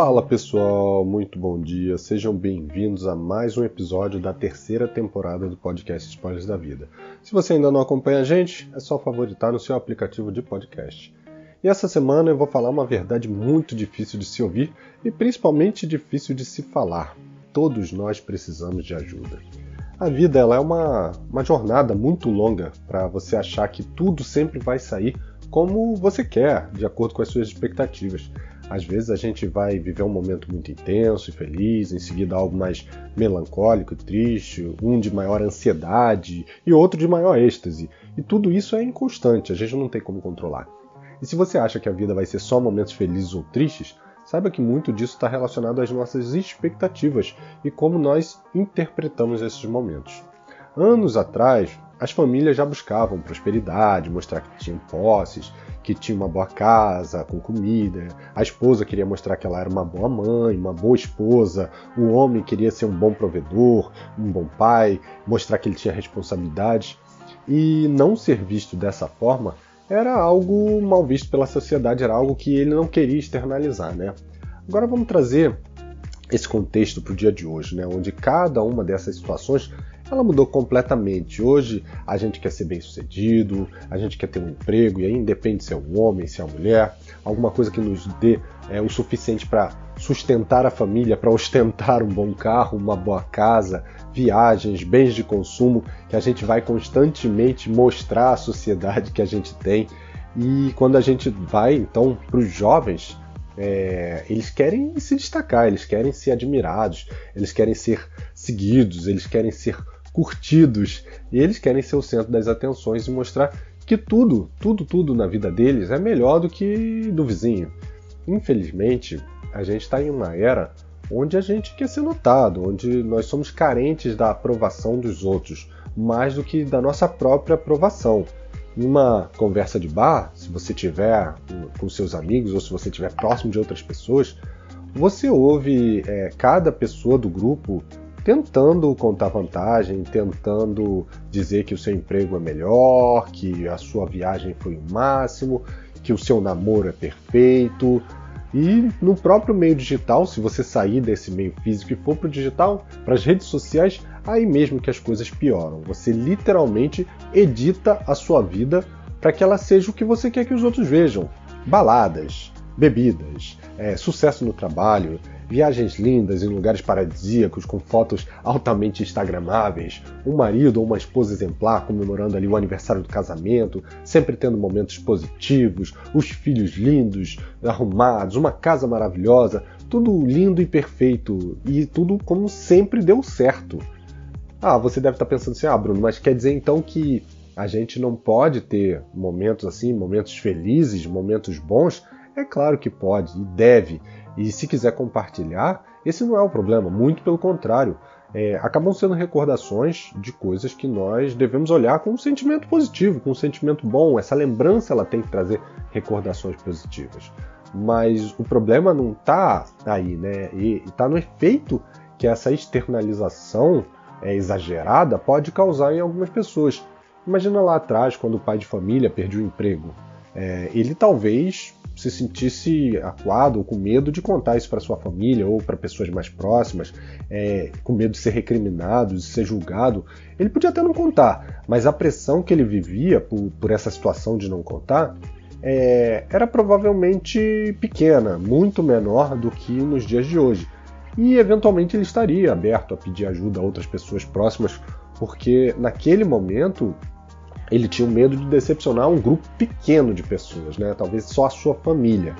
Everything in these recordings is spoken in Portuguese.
Fala pessoal, muito bom dia, sejam bem-vindos a mais um episódio da terceira temporada do podcast Spoilers da Vida. Se você ainda não acompanha a gente, é só favoritar no seu aplicativo de podcast. E essa semana eu vou falar uma verdade muito difícil de se ouvir e principalmente difícil de se falar. Todos nós precisamos de ajuda. A vida ela é uma jornada muito longa para você achar que tudo sempre vai sair como você quer, de acordo com as suas expectativas. Às vezes a gente vai viver um momento muito intenso e feliz, em seguida algo mais melancólico e triste, um de maior ansiedade e outro de maior êxtase. E tudo isso é inconstante, a gente não tem como controlar. E se você acha que a vida vai ser só momentos felizes ou tristes, saiba que muito disso está relacionado às nossas expectativas e como nós interpretamos esses momentos. Anos atrás, as famílias já buscavam prosperidade, mostrar que tinham posses, que tinha uma boa casa, com comida. A esposa queria mostrar que ela era uma boa mãe, uma boa esposa. O homem queria ser um bom provedor, um bom pai, mostrar que ele tinha responsabilidade. E não ser visto dessa forma era algo mal visto pela sociedade, era algo que ele não queria externalizar, né? Agora vamos trazer esse contexto para o dia de hoje, né? Onde cada uma dessas situações ela mudou completamente. Hoje a gente quer ser bem-sucedido, a gente quer ter um emprego, e aí independe se é um homem, se é uma mulher, alguma coisa que nos dê o suficiente para sustentar a família, para ostentar um bom carro, uma boa casa, viagens, bens de consumo, que a gente vai constantemente mostrar à sociedade que a gente tem. E quando a gente vai, então, para os jovens, eles querem se destacar, eles querem ser admirados, eles querem ser seguidos, eles querem ser curtidos, e eles querem ser o centro das atenções e mostrar que tudo na vida deles é melhor do que do vizinho. Infelizmente, a gente está em uma era onde a gente quer ser notado, onde nós somos carentes da aprovação dos outros, mais do que da nossa própria aprovação. Em uma conversa de bar, se você estiver com seus amigos ou se você estiver próximo de outras pessoas, você ouve cada pessoa do grupo tentando contar vantagem, tentando dizer que o seu emprego é melhor, que a sua viagem foi o máximo, que o seu namoro é perfeito. E no próprio meio digital, se você sair desse meio físico e for para o digital, para as redes sociais, aí mesmo que as coisas pioram. Você literalmente edita a sua vida para que ela seja o que você quer que os outros vejam. Baladas, bebidas, sucesso no trabalho, viagens lindas em lugares paradisíacos com fotos altamente instagramáveis, um marido ou uma esposa exemplar comemorando ali o aniversário do casamento, sempre tendo momentos positivos, os filhos lindos, arrumados, uma casa maravilhosa, tudo lindo e perfeito, e tudo como sempre deu certo. Você deve estar pensando assim, Bruno, mas quer dizer então que a gente não pode ter momentos assim, momentos felizes, momentos bons? É claro que pode e deve. E se quiser compartilhar, esse não é o problema, muito pelo contrário. Acabam sendo recordações de coisas que nós devemos olhar com um sentimento positivo, com um sentimento bom. Essa lembrança ela tem que trazer recordações positivas. Mas o problema não está aí, né? E está no efeito que essa externalização exagerada pode causar em algumas pessoas. Imagina lá atrás, quando o pai de família perdeu o emprego. Ele talvez se sentisse acuado ou com medo de contar isso para sua família ou para pessoas mais próximas, com medo de ser recriminado, de ser julgado. Ele podia até não contar, mas a pressão que ele vivia por essa situação de não contar era provavelmente pequena, muito menor do que nos dias de hoje. E eventualmente ele estaria aberto a pedir ajuda a outras pessoas próximas, porque naquele momento ele tinha o medo de decepcionar um grupo pequeno de pessoas, né? Talvez só a sua família.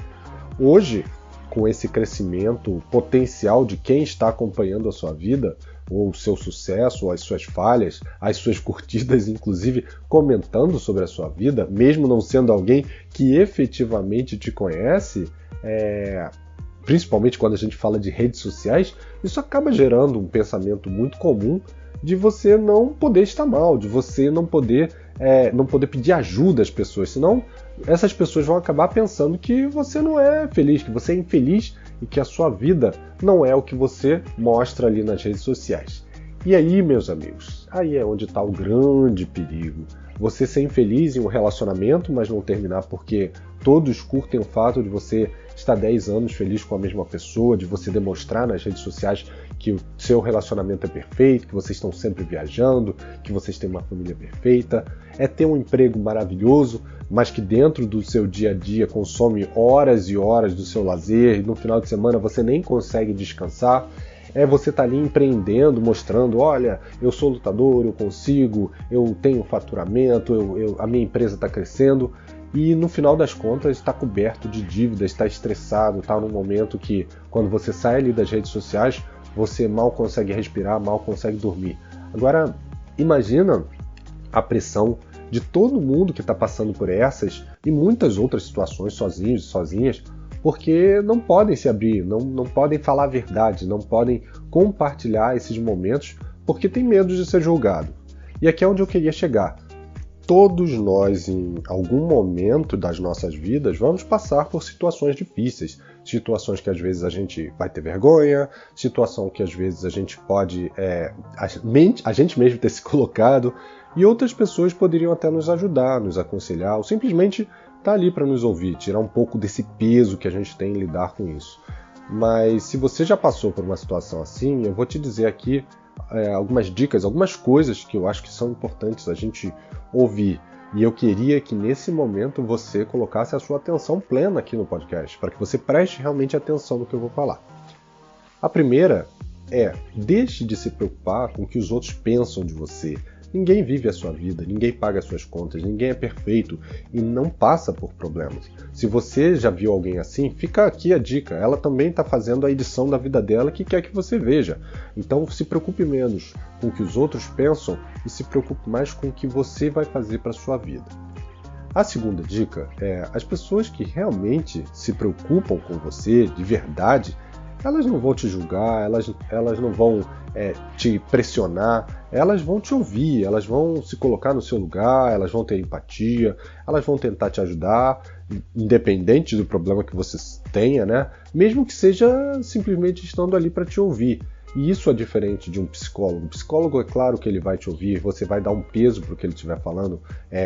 Hoje, com esse crescimento potencial de quem está acompanhando a sua vida, ou o seu sucesso, ou as suas falhas, as suas curtidas, inclusive comentando sobre a sua vida, mesmo não sendo alguém que efetivamente te conhece, principalmente quando a gente fala de redes sociais, isso acaba gerando um pensamento muito comum de você não poder estar mal, de você não poder pedir ajuda às pessoas, senão essas pessoas vão acabar pensando que você não é feliz, que você é infeliz e que a sua vida não é o que você mostra ali nas redes sociais. E aí, meus amigos, aí é onde está o grande perigo. você ser infeliz em um relacionamento, mas não terminar porque todos curtem o fato de você estar 10 anos feliz com a mesma pessoa, de você demonstrar nas redes sociais que o seu relacionamento é perfeito, que vocês estão sempre viajando, que vocês têm uma família perfeita. É ter um emprego maravilhoso, mas que dentro do seu dia a dia consome horas e horas do seu lazer e no final de semana você nem consegue descansar. É você estar ali empreendendo, mostrando, olha, eu sou lutador, eu consigo, eu tenho faturamento, a minha empresa está crescendo. E no final das contas está coberto de dívidas, está estressado, está num momento que quando você sai ali das redes sociais, você mal consegue respirar, mal consegue dormir. Agora, imagina a pressão de todo mundo que está passando por essas e muitas outras situações sozinhos e sozinhas, porque não podem se abrir, não podem falar a verdade, não podem compartilhar esses momentos porque tem medo de ser julgado. E aqui é onde eu queria chegar. Todos nós, em algum momento das nossas vidas, vamos passar por situações difíceis. Situações que às vezes a gente vai ter vergonha, situação que às vezes a gente pode, a gente mesmo ter se colocado, e outras pessoas poderiam até nos ajudar, nos aconselhar, ou simplesmente estar ali para nos ouvir, tirar um pouco desse peso que a gente tem em lidar com isso. Mas se você já passou por uma situação assim, eu vou te dizer aqui algumas dicas, algumas coisas que eu acho que são importantes a gente ouvir. E eu queria que nesse momento você colocasse a sua atenção plena aqui no podcast, para que você preste realmente atenção no que eu vou falar. A primeira é, deixe de se preocupar com o que os outros pensam de você. Ninguém vive a sua vida, ninguém paga as suas contas, ninguém é perfeito e não passa por problemas. Se você já viu alguém assim, fica aqui a dica. Ela também está fazendo a edição da vida dela que quer que você veja. Então se preocupe menos com o que os outros pensam e se preocupe mais com o que você vai fazer para a sua vida. A segunda dica é, as pessoas que realmente se preocupam com você, de verdade, elas não vão te julgar, elas não vão te pressionar, elas vão te ouvir, elas vão se colocar no seu lugar, elas vão ter empatia, elas vão tentar te ajudar, independente do problema que você tenha, né? Mesmo que seja simplesmente estando ali para te ouvir. E isso é diferente de um psicólogo. O psicólogo, é claro que ele vai te ouvir, você vai dar um peso para o que ele estiver falando,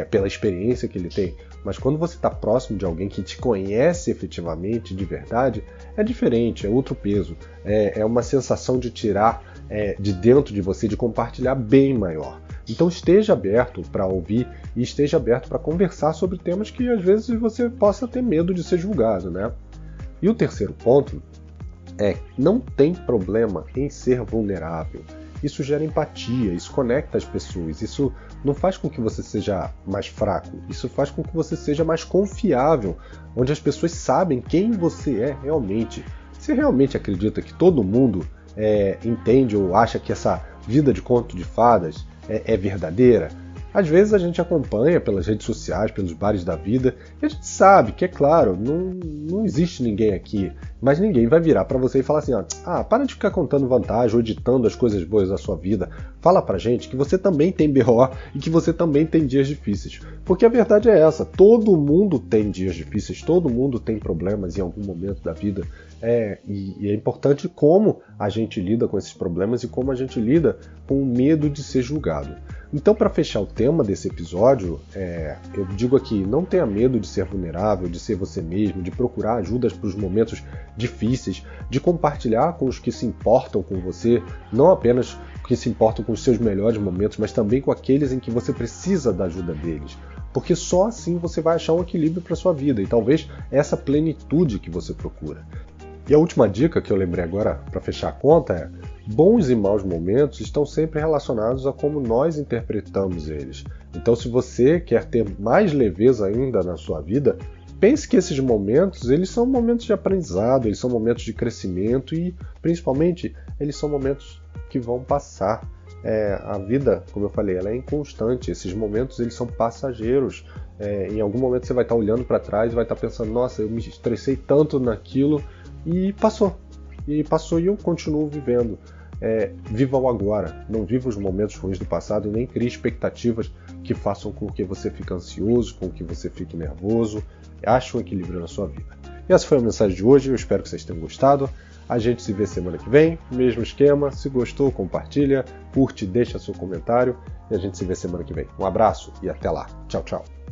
pela experiência que ele tem. Mas quando você está próximo de alguém que te conhece efetivamente, de verdade, é diferente, é outro peso. É uma sensação de tirar de dentro de você, de compartilhar bem maior. Então esteja aberto para ouvir e esteja aberto para conversar sobre temas que às vezes você possa ter medo de ser julgado, né? E o terceiro ponto não tem problema em ser vulnerável. Isso gera empatia, isso conecta as pessoas, isso não faz com que você seja mais fraco, isso faz com que você seja mais confiável, onde as pessoas sabem quem você é realmente. Você realmente acredita que todo mundo entende ou acha que essa vida de conto de fadas é verdadeira? Às vezes a gente acompanha pelas redes sociais, pelos bares da vida, e a gente sabe que, é claro, não existe ninguém aqui, mas ninguém vai virar para você e falar assim, para de ficar contando vantagem ou editando as coisas boas da sua vida. Fala pra gente que você também tem BO e que você também tem dias difíceis. Porque a verdade é essa, todo mundo tem dias difíceis, todo mundo tem problemas em algum momento da vida. E é importante como a gente lida com esses problemas e como a gente lida com o medo de ser julgado. Então, para fechar o tema desse episódio, eu digo aqui, não tenha medo de ser vulnerável, de ser você mesmo, de procurar ajudas para os momentos difíceis, de compartilhar com os que se importam com você, não apenas que se importam com os seus melhores momentos, mas também com aqueles em que você precisa da ajuda deles. Porque só assim você vai achar um equilíbrio para sua vida e talvez essa plenitude que você procura. E a última dica que eu lembrei agora para fechar a conta é: bons e maus momentos estão sempre relacionados a como nós interpretamos eles. Então, se você quer ter mais leveza ainda na sua vida, pense que esses momentos, eles são momentos de aprendizado, eles são momentos de crescimento e, principalmente, eles são momentos que vão passar. A vida, como eu falei, ela é inconstante. Esses momentos, eles são passageiros. Em algum momento você vai estar olhando para trás e vai estar pensando, nossa, eu me estressei tanto naquilo e passou. E eu continuo vivendo. Viva o agora, não viva os momentos ruins do passado e nem crie expectativas que façam com que você fique ansioso, com que você fique nervoso. Ache um equilíbrio na sua vida. E essa foi a mensagem de hoje, eu espero que vocês tenham gostado. A gente se vê semana que vem, mesmo esquema. Se gostou, compartilha, curte, deixa seu comentário e a gente se vê semana que vem. Um abraço e até lá. Tchau, tchau.